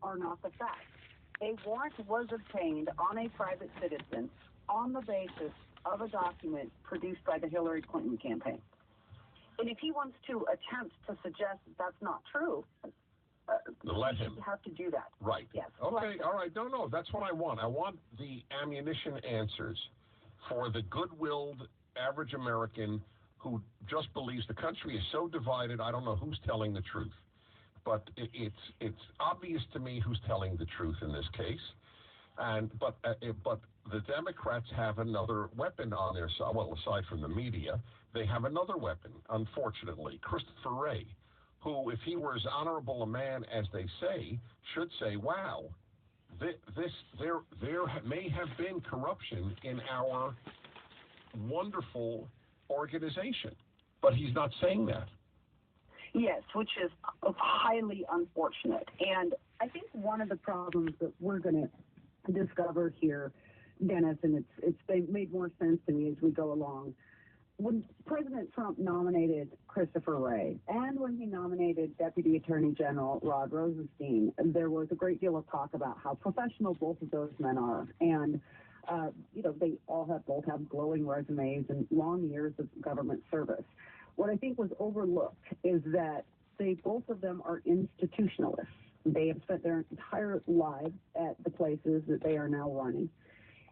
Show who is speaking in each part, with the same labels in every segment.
Speaker 1: are not the facts. A warrant was obtained on a private citizen on the basis of a document produced by the Hillary Clinton campaign. And if he wants to attempt to suggest that that's not true,
Speaker 2: let him
Speaker 1: have to do that.
Speaker 2: Right.
Speaker 1: Yes.
Speaker 2: Okay, all right. No, that's what I want. I want the ammunition answers for the good-willed average American who just believes the country is so divided, I don't know who's telling the truth. But it's obvious to me who's telling the truth in this case. But the Democrats have another weapon on their side. Well, aside from the media, they have another weapon, unfortunately, Christopher Wray, who, if he were as honorable a man as they say, should say, wow, there may have been corruption in our wonderful organization. But he's not saying that.
Speaker 1: Yes, which is highly unfortunate. And I think one of the problems that we're going to discover here, Dennis, and it's made more sense to me as we go along, when President Trump nominated Christopher Wray and when he nominated Deputy Attorney General Rod Rosenstein, there was a great deal of talk about how professional both of those men are. And they both have glowing resumes and long years of government service. What I think was overlooked is that both of them are institutionalists. They have spent their entire lives at the places that they are now running.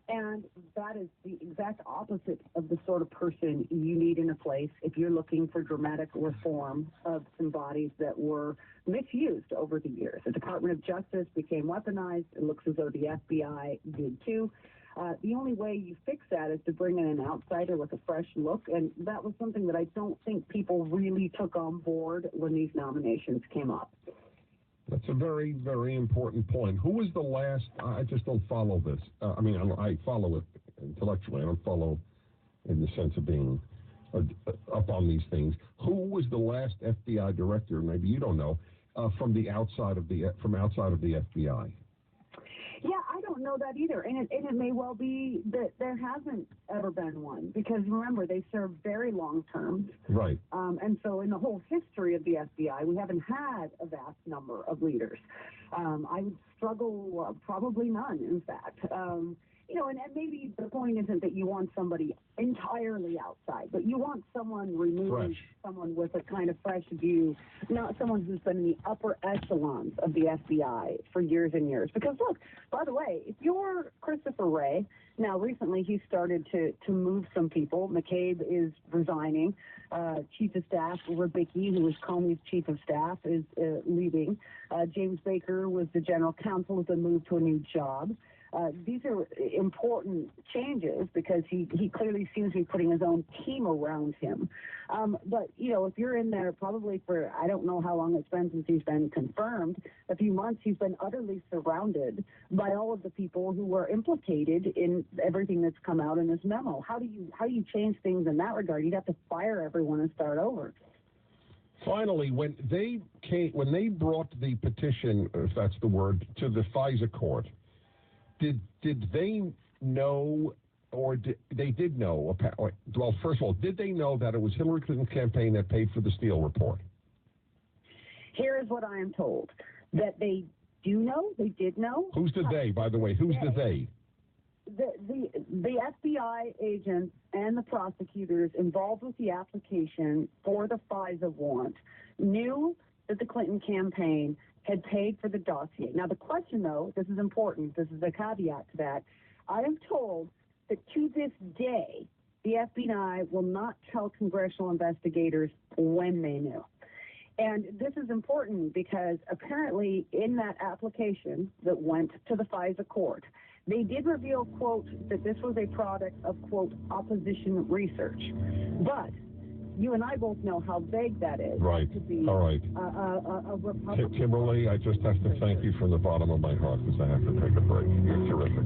Speaker 1: And that is the exact opposite of the sort of person you need in a place if you're looking for dramatic reform of some bodies that were misused over the years. The Department of Justice became weaponized. It looks as though the FBI did too. The only way you fix that is to bring in an outsider with a fresh look, and that was something that I don't think people really took on board when these nominations came up.
Speaker 2: That's a very, very important point. Who was the last, I just don't follow this. I follow it intellectually. I don't follow in the sense of being up on these things. Who was the last FBI director, maybe you don't know, from outside of the FBI?
Speaker 1: Yeah, I don't know that either, and it may well be that there hasn't ever been one, because remember, they serve very long terms.
Speaker 2: Right.
Speaker 1: And so in the whole history of the FBI, we haven't had a vast number of leaders. I would struggle, probably none, in fact. And maybe the point isn't that you want somebody entirely outside, but you want someone removed,
Speaker 2: fresh.
Speaker 1: Someone with a kind of fresh view, not someone who's been in the upper echelons of the FBI for years and years. Because look, by the way, if you're Christopher Wray, now recently he started to move some people. McCabe is resigning. Chief of Staff Rubicki, who was Comey's Chief of Staff, is leaving. James Baker was the General Counsel, has been moved to a new job. These are important changes because he clearly seems to be putting his own team around him. But, if you're in there probably for, I don't know how long it's been since he's been confirmed, a few months, he's been utterly surrounded by all of the people who were implicated in everything that's come out in this memo. How do you change things in that regard? You'd have to fire everyone and start over.
Speaker 2: Finally, when they brought the petition, if that's the word, to the FISA court, did they know, or they did know, well, first of all, did they know that it was Hillary Clinton's campaign that paid for the Steele report?
Speaker 1: Here is what I am told, that they do know, they did know.
Speaker 2: Who's the they, by the way? Who's the they?
Speaker 1: The FBI agents and the prosecutors involved with the application for the FISA warrant knew that the Clinton campaign had paid for the dossier. Now, the question, though, this is important, this is a caveat to that, I am told that to this day, the FBI will not tell congressional investigators when they knew. And this is important because apparently in that application that went to the FISA court, they did reveal, quote, that this was a product of, quote, opposition research. But you and I both know how vague that is.
Speaker 2: Right. All right. Kimberly, I just have to thank you from the bottom of my heart because I have to take a break. You're terrific.